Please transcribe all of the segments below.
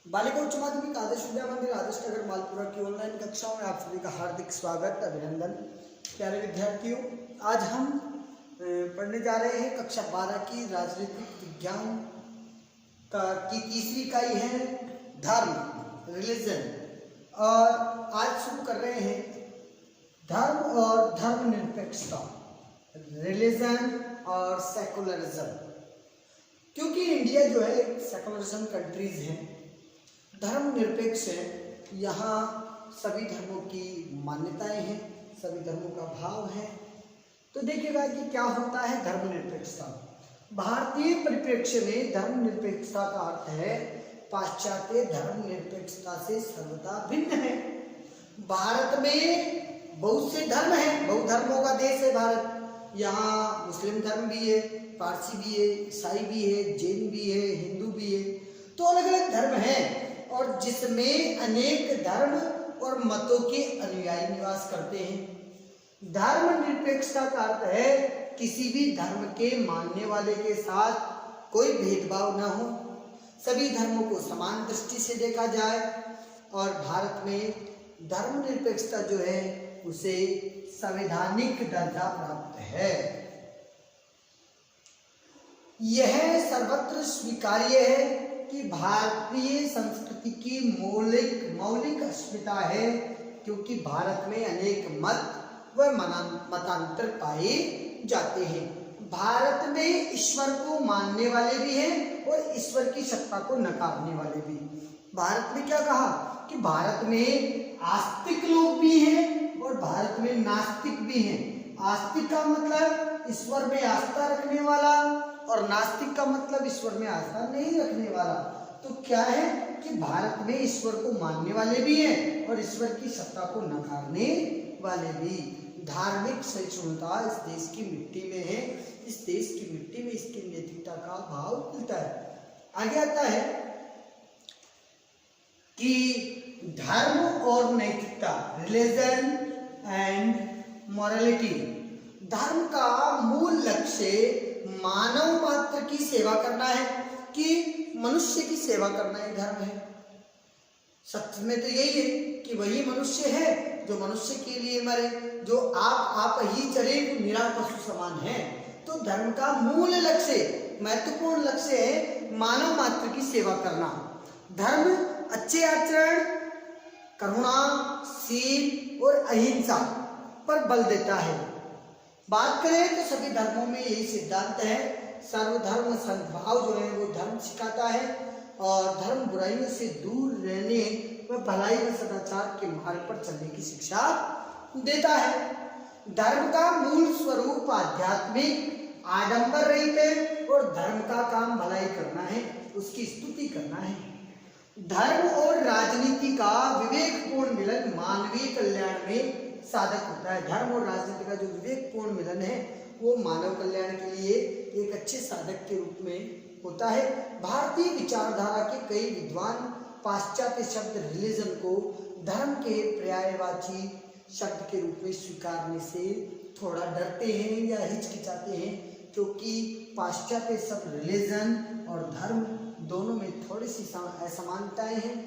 बालिका उच्च माध्यमिक आदर्श विद्या मंदिर आदर्श नगर मालपुरा की ऑनलाइन कक्षाओं में आप सभी का हार्दिक स्वागत अभिनंदन। प्यारे विद्यार्थियों, आज हम पढ़ने जा रहे हैं कक्षा 12 की राजनीतिक विज्ञान की तीसरी इकाई है धर्म, रिलीजन। और आज शुरू कर रहे हैं धर्म और धर्मनिरपेक्षता, रिलीजन और सेकुलरिज्म। क्योंकि इंडिया जो है सेकुलरिज्म कंट्रीज है, धर्मनिरपेक्ष है, यहाँ सभी धर्मों की मान्यताएं हैं, सभी धर्मों का भाव है। तो देखिएगा कि क्या होता है धर्मनिरपेक्षता। भारतीय परिप्रेक्ष्य में धर्मनिरपेक्षता का अर्थ है पाश्चात्य धर्मनिरपेक्षता से सर्वथा भिन्न है। भारत में बहुत से धर्म हैं, बहुधर्मों का देश है भारत। यहाँ मुस्लिम धर्म भी है, पारसी भी है, ईसाई भी है, जैन भी है, हिंदू भी है। तो अलग अलग धर्म हैं और जिसमें अनेक धर्म और मतों के अनुयायी निवास करते हैं। धर्मनिरपेक्षता का अर्थ है किसी भी धर्म के मानने वाले के साथ कोई भेदभाव न हो, सभी धर्मों को समान दृष्टि से देखा जाए। और भारत में धर्मनिरपेक्षता जो है उसे संवैधानिक दर्जा प्राप्त है। यह सर्वत्र स्वीकार्य है कि भारतीय संस्कृति की मौलिक अस्मिता है, क्योंकि भारत में अनेक मत व मतांतर पाए जाते हैं। भारत में ईश्वर को मानने वाले भी हैं और ईश्वर की सत्ता को नकारने वाले भी। भारत में क्या कहा कि भारत में आस्तिक लोग भी हैं और भारत में नास्तिक भी हैं। आस्तिक का मतलब ईश्वर में आस्था रखने वाला और नास्तिक का मतलब ईश्वर में आस्था नहीं रखने वाला। तो क्या है कि भारत में ईश्वर को मानने वाले भी हैं और ईश्वर की सत्ता को नकारने वाले भी। धार्मिक सहिष्णुता इस देश की मिट्टी में है, इस देश की मिट्टी में इसकी नैतिकता का भाव मिलता है। आगे आता है कि धर्म और नैतिकता, रिलीजन एंड मोरालिटी। धर्म का मूल लक्ष्य मानव मात्र की सेवा करना है, कि मनुष्य की सेवा करना ही धर्म है। सत्य में तो यही है कि वही मनुष्य है जो मनुष्य के लिए मरे, जो आप ही चले तो निरा पशु समान है। तो धर्म का मूल लक्ष्य, महत्वपूर्ण लक्ष्य है मानव मात्र की सेवा करना। धर्म अच्छे आचरण, करुणा, शील और अहिंसा पर बल देता है। बात करें तो सभी धर्मों में यही सिद्धांत है। सर्वधर्म सद्भाव जो है वो धर्म सिखाता है और धर्म बुराइयों से दूर रहने व भलाई व सदाचार के मार्ग पर चलने की शिक्षा देता है। धर्म का मूल स्वरूप आध्यात्मिक आडंबर रहित है और धर्म का काम भलाई करना है, उसकी स्तुति करना है। धर्म और राजनीति का विवेकपूर्ण मिलन मानवीय कल्याण में साधक होता है। धर्म और राजनीति का जो विवेकपूर्ण मिलन है वो मानव कल्याण के लिए एक अच्छे साधक के रूप में होता है। भारतीय विचारधारा के कई विद्वान पाश्चात्य शब्द रिलीजन को धर्म के पर्यायवाची शब्द के रूप में स्वीकारने से थोड़ा डरते हैं या हिचकिचाते हैं, क्योंकि पाश्चात्य शब्द रिलीजन और धर्म दोनों में थोड़ी सी असमानताएं हैं।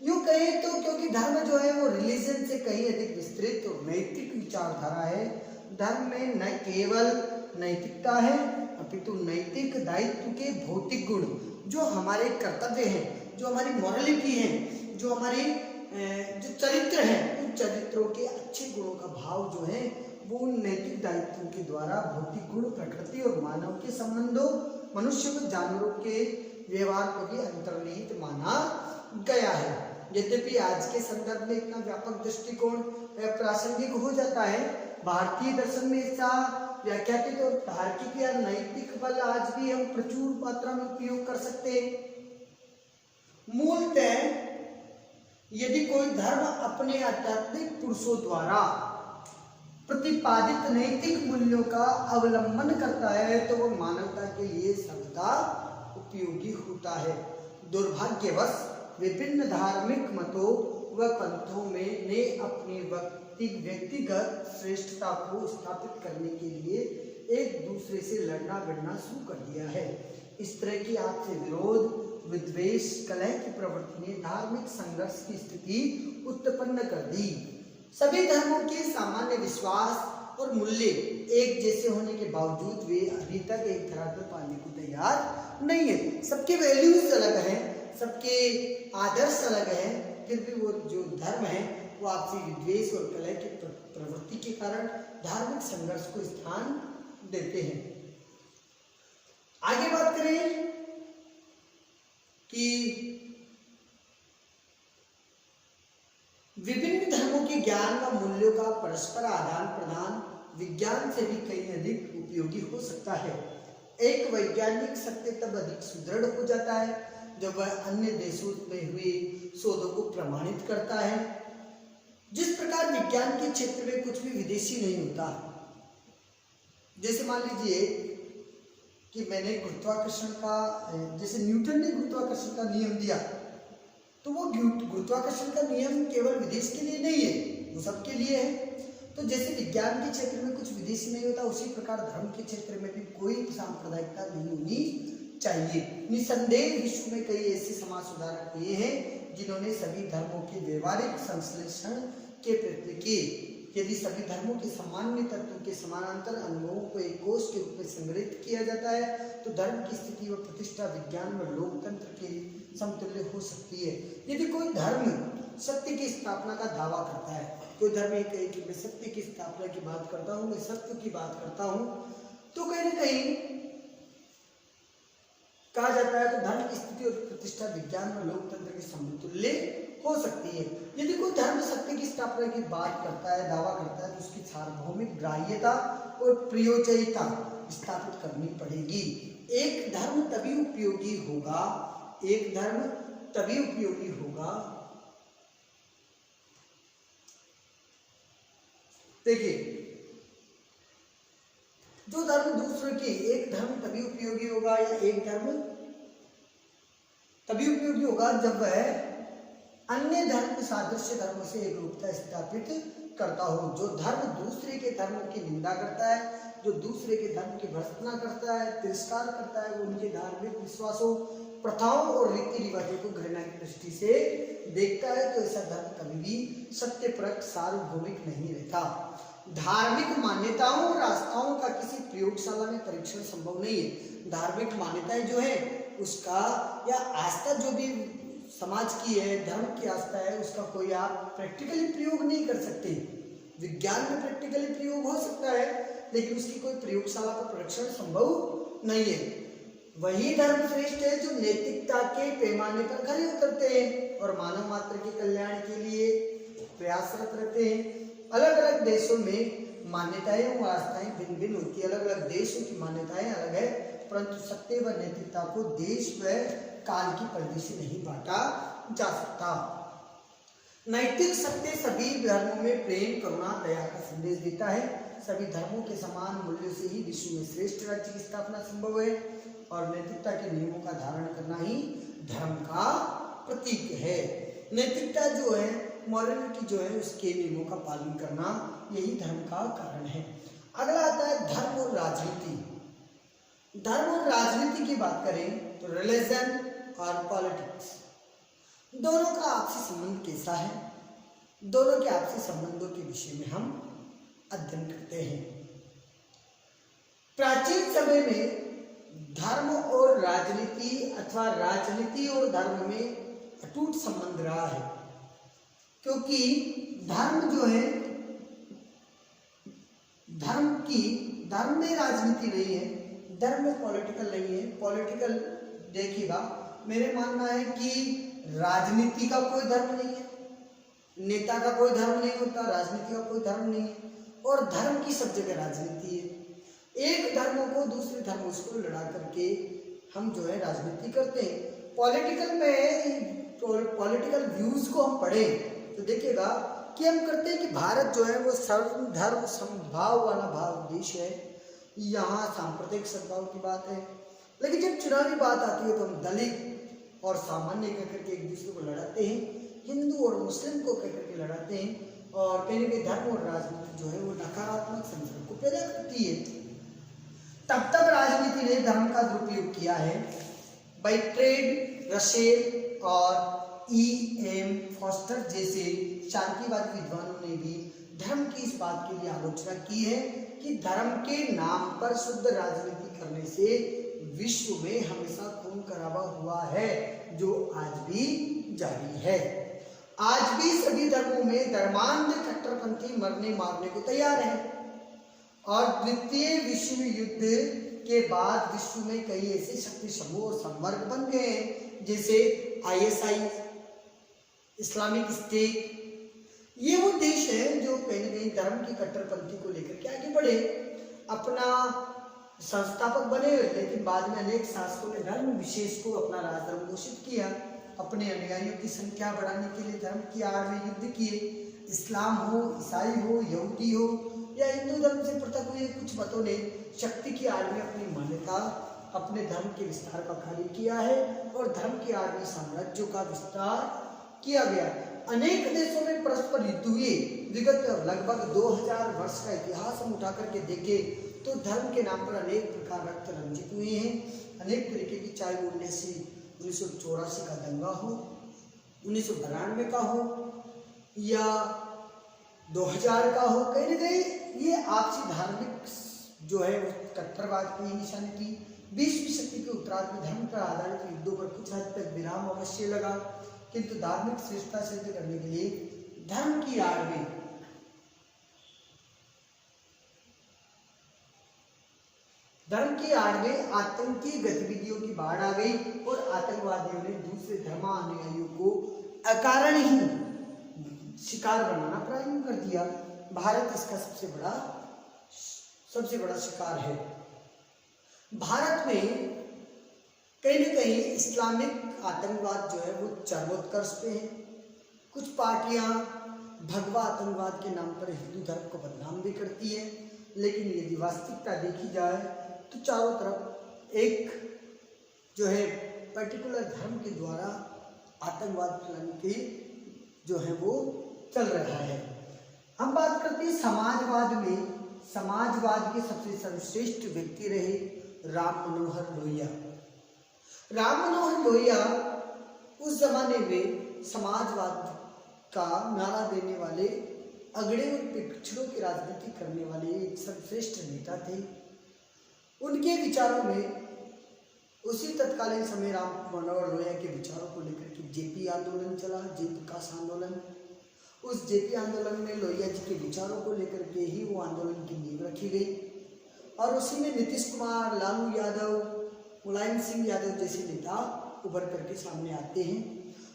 यूँ कहें तो क्योंकि धर्म जो है वो रिलीजन से कहीं अधिक विस्तृत और नैतिक विचारधारा है। धर्म में न केवल नैतिकता है अपितु नैतिक दायित्व के भौतिक गुण, जो हमारे कर्तव्य हैं, जो हमारी मोरालिटी है, जो हमारे जो चरित्र है, उन चरित्रों के अच्छे गुणों का भाव जो है वो नैतिक दायित्वों के द्वारा भौतिक गुण, प्रकृति और मानव के संबंधों, मनुष्य व जानवरों के व्यवहार को भी अंतर्निहित माना गया है। यद्यपि आज के संदर्भ में इतना व्यापक दृष्टिकोण प्रासंगिक हो जाता है, भारतीय दर्शन में इसका व्याख्यात्मक और तार्किक या नैतिक बल आज भी हम प्रचुर मात्रा में उपयोग कर सकते हैं। मूलतः यदि कोई धर्म अपने आध्यात्मिक पुरुषों द्वारा प्रतिपादित नैतिक मूल्यों का अवलंबन करता है तो वह मानवता के लिए सर्वदा उपयोगी होता है। दुर्भाग्यवश विभिन्न धार्मिक मतों व पंथों में ने अपनी व्यक्तिगत श्रेष्ठता को स्थापित करने के लिए एक दूसरे से लड़ना भिड़ना शुरू कर दिया है। इस तरह की आपसे विरोध विद्वेष कलह की प्रवृत्ति ने धार्मिक संघर्ष की स्थिति उत्पन्न कर दी। सभी धर्मों के सामान्य विश्वास और मूल्य एक जैसे होने के बावजूद वे अभी तक एक धरातल पाने को तैयार नहीं है। सबके वैल्यूज अलग हैं, सबके आदर्श अलग हैं, फिर भी वो जो धर्म है वो आपसी विद्वेष और कलह की प्रवृत्ति के कारण धार्मिक संघर्ष को स्थान देते हैं। आगे बात करें कि विभिन्न धर्मों के ज्ञान व मूल्यों का परस्पर आदान प्रदान विज्ञान से भी कहीं अधिक उपयोगी हो सकता है। एक वैज्ञानिक सत्य तब अधिक सुदृढ़ हो जाता है जब वह अन्य देशों में हुए शोधों को प्रमाणित करता है। जिस प्रकार विज्ञान के क्षेत्र में कुछ भी विदेशी नहीं होता, जैसे मान लीजिए कि मैंने गुरुत्वाकर्षण का, जैसे न्यूटन ने गुरुत्वाकर्षण का नियम दिया, तो वो गुरुत्वाकर्षण का नियम केवल विदेश के लिए नहीं है, वो सबके लिए है। तो जैसे विज्ञान के क्षेत्र में कुछ विदेशी नहीं होता, उसी प्रकार धर्म के क्षेत्र में भी कोई सांप्रदायिकता नहीं होनी चाहिए। निसंदेह विश्व में कई ऐसे समाज सुधारक हुए हैं जिन्होंने सभी धर्मों के व्यवहारिक संश्लेषण के प्रयत्न किए। यदि सभी धर्मों के सामान्य तत्वों के समानांतर अनुभवों को एक कोष के रूप में संग्रहित किया जाता है तो धर्म की स्थिति व प्रतिष्ठा विज्ञान व लोकतंत्र के समतुल्य हो सकती है। यदि कोई धर्म सत्य की स्थापना का दावा करता है, कोई धर्म ये कहे कि मैं सत्य की स्थापना की बात करता हूँ, मैं सत्य की बात करता हूँ, तो कहीं ना कहीं कहा जाता है तो धर्म की स्थिति और प्रतिष्ठा विज्ञान व लोकतंत्र के समतुल्य हो सकती है। यदि कोई धर्म सत्य की स्थापना की बात करता है, दावा करता है, तो उसकी सार्वभौमिक ग्राह्यता और प्रयोज्यता स्थापित करनी पड़ेगी। एक धर्म तभी उपयोगी होगा, एक धर्म तभी उपयोगी होगा, देखिए जो धर्म दूसरे के, एक धर्म तभी उपयोगी होगा या एक धर्म तभी उपयोगी होगा जब वह अन्य धर्म सादृश्य धर्म से एक रूपता स्थापित करता हो। जो धर्म दूसरे के धर्म की निंदा करता है, जो दूसरे के धर्म की भर्त्सना करता है, तिरस्कार करता है, वो उनके धार्मिक विश्वासों, प्रथाओं और रीति रिवाजों को घृणा की दृष्टि से देखता है, तो ऐसा धर्म कभी भी सत्यपरक सार्वभौमिक नहीं रहता। धार्मिक मान्यताओं और आस्थाओं का किसी प्रयोगशाला में परीक्षण संभव नहीं है। धार्मिक मान्यताएं जो है उसका या आस्था जो भी समाज की है, धर्म की आस्था है, उसका कोई आप प्रैक्टिकली प्रयोग नहीं कर सकते। विज्ञान में प्रैक्टिकली प्रयोग हो सकता है, लेकिन उसकी कोई प्रयोगशाला पर परीक्षण संभव नहीं है। वही धर्म श्रेष्ठ है जो नैतिकता के पैमाने पर खरे उतरते हैं और मानव मात्र के कल्याण के लिए प्रयासरत रहते हैं। अलग अलग देशों में मान्यताएं और आस्थाएं भिन्न भिन्न होती है, अलग अलग देशों की मान्यताएं अलग है, परंतु सत्य व नैतिकता को देश व काल की परिधि से नहीं बांटा जा सकता। नैतिक सत्य सभी धर्मों में प्रेम, करुणा, दया का संदेश देता है। सभी धर्मों के समान मूल्यों से ही विश्व में श्रेष्ठ राज्य की स्थापना संभव है और नैतिकता के नियमों का धारण करना ही धर्म का प्रतीक है। नैतिकता जो है, मॉरलिटी जो है, उसके नियमों का पालन करना यही धर्म का कारण है। अगला आता है धर्म और राजनीति। धर्म और राजनीति की बात करें तो रिलीजन और पॉलिटिक्स, दोनों का आपसी संबंध कैसा है, दोनों के आपसी संबंधों के विषय में हम अध्ययन करते हैं। प्राचीन समय में धर्म और राजनीति अथवा राजनीति और धर्म में अटूट संबंध रहा है, क्योंकि धर्म जो है, धर्म में राजनीति नहीं है, धर्म में पॉलिटिकल नहीं है। पॉलिटिकल देखिएगा, मेरे मानना है कि राजनीति का कोई धर्म नहीं है, नेता का कोई धर्म नहीं होता, राजनीति का कोई धर्म नहीं है, और धर्म की सब जगह राजनीति है। एक धर्मों को दूसरे धर्मों से लड़ा करके हम जो है राजनीति करते हैं। पॉलिटिकल में पॉलिटिकल व्यूज को हम पढ़ें तो देखिएगा कि हम करते हैं कि भारत जो है वो सर्वधर्म समभाव वाला देश है, यहाँ सांप्रदायिक सद्भाव की बात है, लेकिन जब चुनावी बात आती है तो हम दलित और सामान्य कहकर के एक दूसरे को लड़ाते हैं, हिंदू और मुस्लिम को कहकर के लड़ाते हैं, और कहीं ना कहीं धर्म और राजनीति जो है वो नकारात्मक संदर्भ को पैदा करती है। तब राजनीति ने धर्म का दुरुपयोग किया है। बाई ट्रेड रसेल और E.M. फॉस्टर जैसे शांतिवादी विद्वानों ने भी धर्म की इस बात के लिए आलोचना की है कि धर्म के नाम पर शुद्ध राजनीति करने से विश्व में हमेशा खून खराबा हुआ है, जो आज भी जारी है। आज भी सभी धर्मों में धर्मांध कट्टरपंथी मरने मारने को तैयार है और द्वितीय विश्व युद्ध के बाद विश्व में कई ऐसे शक्ति समूह और संवर्ग बन गए हैं, जैसे ISI, इस्लामिक स्टेट। ये वो देश है जो कहीं न कहीं धर्म की कट्टरपंथी को लेकर के आगे बढ़े, अपना संस्थापक बने, लेकिन बाद में अनेक शासकों ने धर्म विशेष को अपना राजधर्म घोषित किया, अपने अनुयायियों की संख्या बढ़ाने के लिए धर्म की आड़ में युद्ध किए। इस्लाम हो, ईसाई हो, यहूदी हो या हिंदू धर्म से पृथक हुए कुछ मतों ने शक्ति की आड़ में अपनी मान्यता, अपने धर्म के विस्तार का कार्य किया है और धर्म की आड़ में साम्राज्यों का विस्तार किया गया। अनेक देशों में परस्पर युद्ध हुए। विगत लगभग 2000 वर्ष का इतिहास हम उठा करके देखें तो धर्म के नाम पर अनेक प्रकार रक्त रंजित हुए हैं, अनेक तरीके की, चाहे वो 1984 का दंगा हो, 1992 का हो या 2000 का हो, कहीं न कहीं ये आपसी धार्मिक जो है कट्टरवाद की निशानी थी। 20वीं शताब्दी के उत्तरार्ध में धर्म पर आधारित युद्धों पर कुछ हद तक विराम अवश्य लगा, किंतु धार्मिक श्रेष्ठता सिद्ध करने के लिए धर्म की आड़ में आतंकी गतिविधियों की बाढ़ आ गई और आतंकवादियों ने दूसरे धर्मानुयायियों को अकारण ही शिकार बनाना प्रारंभ कर दिया। भारत इसका सबसे बड़ा शिकार है। भारत में कहीं न कहीं इस्लामिक आतंकवाद जो है वो चरमोत्कर्ष पे है। कुछ पार्टियां भगवा आतंकवाद के नाम पर हिंदू धर्म को बदनाम भी करती है, लेकिन यदि वास्तविकता देखी जाए तो चारों तरफ एक जो है पर्टिकुलर धर्म के द्वारा आतंकवाद फैलाने की जो है वो चल रहा है। हम बात करते हैं समाजवाद में। समाजवाद के सबसे सर्वश्रेष्ठ व्यक्ति रहे राम मनोहर लोहिया। राम मनोहर लोहिया उस जमाने में समाजवाद का नारा देने वाले, अगड़े और पिछड़ों की राजनीति करने वाले एक सर्वश्रेष्ठ नेता थे। उनके विचारों में उसी तत्कालीन समय राम मनोहर लोहिया के विचारों को लेकर के जेपी आंदोलन चला, जयप्रकाश आंदोलन। उस जेपी आंदोलन में लोहिया जी के विचारों को लेकर के ही वो आंदोलन की नींव रखी गई और उसी में नीतीश कुमार, लालू यादव, मुलायम सिंह यादव जैसे नेता उभर करके सामने आते हैं।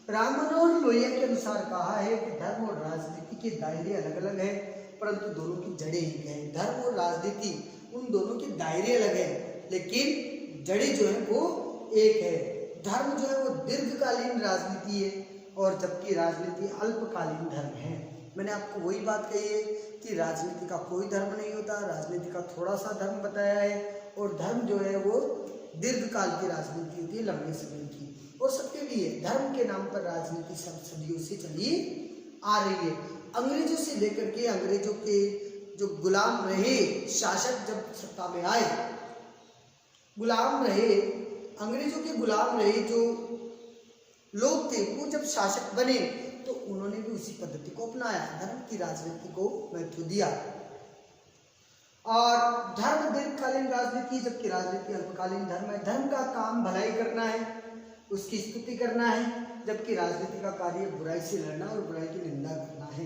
राम मनोहर लोहिया के अनुसार कहा है कि धर्म और राजनीति के दायरे अलग अलग हैं, परंतु दोनों की जड़ें एक हैं। धर्म और राजनीति उन दोनों के दायरे अलग हैं, लेकिन जड़ें जो है वो एक है। धर्म जो है वो दीर्घकालीन राजनीति है और जबकि राजनीति अल्पकालीन धर्म है। मैंने आपको वही बात कही है कि राजनीति का कोई धर्म नहीं होता, राजनीति का थोड़ा सा धर्म बताया है और धर्म जो है वो दीर्घकाल की राजनीति होती है, लंबे समय की। और सत्य भी है, धर्म के नाम पर राजनीति सदियों से चली आ रही है। अंग्रेजों से लेकर के अंग्रेजों के जो गुलाम रहे शासक जब सत्ता में आए, गुलाम रहे, अंग्रेजों के गुलाम रहे जो लोग थे, वो जब शासक बने तो उन्होंने भी उसी पद्धति को अपनाया, धर्म की राजनीति को महत्व दिया। और धर्म दीर्घकालीन राजनीति जबकि राजनीति अल्पकालीन धर्म है। धर्म का काम भलाई करना है, उसकी स्तुति करना है, जबकि राजनीति का कार्य बुराई से लड़ना और बुराई की निंदा करना है।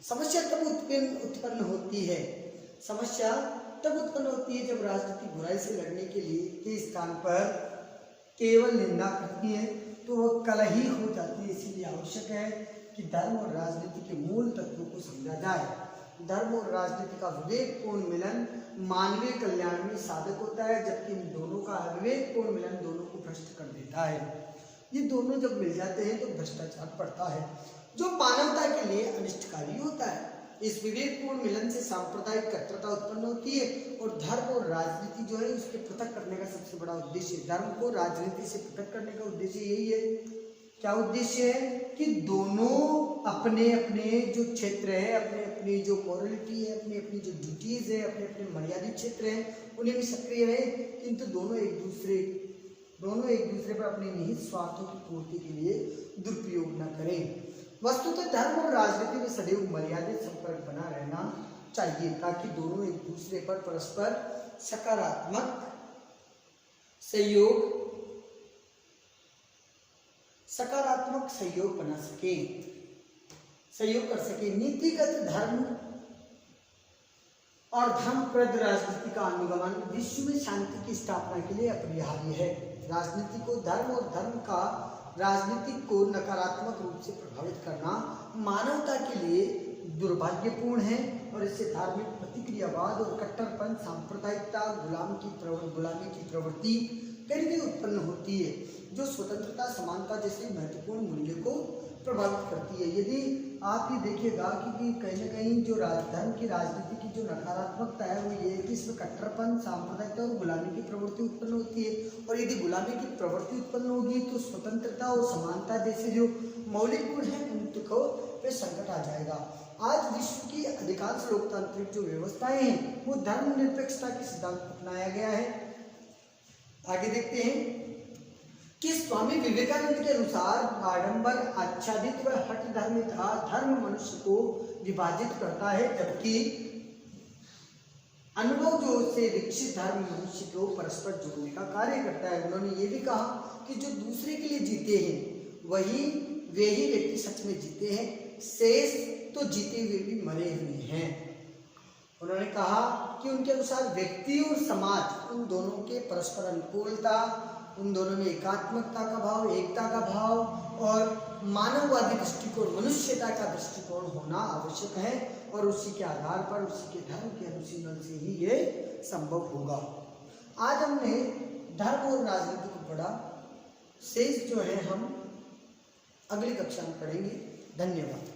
समस्या तब उत्पन्न होती है, समस्या तब उत्पन्न होती है जब राजनीति बुराई से लड़ने के लिए के स्थान पर केवल निंदा करती है तो वह कलही हो जाती है। इसीलिए आवश्यक है कि धर्म और राजनीति के मूल तत्वों को समझा जाए। धर्म और राजनीति का विवेकपूर्ण मिलन मानवीय कल्याण में साधक होता है, जबकि इन दोनों का अविवेकपूर्ण मिलन दोनों को भ्रष्ट कर देता है। ये दोनों जब मिल जाते हैं तो भ्रष्टाचार बढ़ता है, जो मानवता के लिए अनिष्टकारी होता है। इस विवेकपूर्ण मिलन से सांप्रदायिक कट्टरता उत्पन्न होती है और धर्म और राजनीति जो है उसके पृथक करने का सबसे बड़ा उद्देश्य, धर्म को राजनीति से पृथक करने का उद्देश्य यही है। क्या उद्देश्य है कि दोनों अपने अपने जो क्षेत्र है, अपने अपनी जो मॉरलिटी है, अपनी अपनी जो ड्यूटीज है, अपने अपने मर्यादित क्षेत्र हैं, उन्हें भी सक्रिय रहे, किंतु दोनों एक दूसरे दोनों एक दूसरे पर अपने निहित स्वार्थों की पूर्ति के लिए दुरुपयोग न करें। वस्तुतः धर्म और राजनीति में सदैव मर्यादित संपर्क बना रहना चाहिए ताकि दोनों एक दूसरे पर परस्पर सकारात्मक सहयोग बना सके, सहयोग कर सके। नीतिगत धर्म और धर्मप्रद राजनीति का अनुगमन विश्व में शांति की स्थापना के लिए अपरिहार्य है। राजनीति को धर्म और धर्म का राजनीति को नकारात्मक रूप से प्रभावित करना मानवता के लिए दुर्भाग्यपूर्ण है और इससे धार्मिक प्रतिक्रियावाद और कट्टरपन, सांप्रदायिकता, गुलामी की प्रवृत्ति कहीं उत्पन्न होती है जो स्वतंत्रता, समानता जैसे महत्वपूर्ण मूल्य को प्रभावित करती है। यदि आप ये देखिएगा कि कहीं ना कहीं जो धर्म की राजनीति की जो नकारात्मकता है वो ये है कि इसमें कट्टरपन, सांप्रदायिकता और गुलामी की प्रवृत्ति उत्पन्न होती है और यदि गुलामी की प्रवृत्ति उत्पन्न होगी तो स्वतंत्रता और समानता जैसे जो मौलिक गुण हैं उनको पे संकट आ जाएगा। आज विश्व की अधिकांश लोकतांत्रिक जो व्यवस्थाएं हैं वो धर्मनिरपेक्षता के सिद्धांत अपनाया गया है। आगे देखते हैं कि स्वामी विवेकानंद के अनुसार आडंबर, आच्छादित व हठ धर्मिता धर्म मनुष्य को विभाजित करता है, जबकि अनुभव जो से विकसित धर्म मनुष्य को परस्पर जोड़ने का कार्य करता है। उन्होंने ये भी कहा कि जो दूसरे के लिए जीते हैं वे ही व्यक्ति सच में जीते हैं, शेष तो जीते हुए भी मरे हुए हैं। उन्होंने कहा कि उनके अनुसार व्यक्ति और समाज उन दोनों के परस्पर अनुकूलता, उन दोनों में एकात्मकता का भाव, एकता का भाव और मानववादी दृष्टिकोण, मनुष्यता का दृष्टिकोण होना आवश्यक है और उसी के आधार पर, उसी के धर्म के अनुशीलन से ही ये संभव होगा। आज हमने धर्म और राजनीति को पढ़ा, शेष जो है हम अगली कक्षा में पढ़ेंगे। धन्यवाद।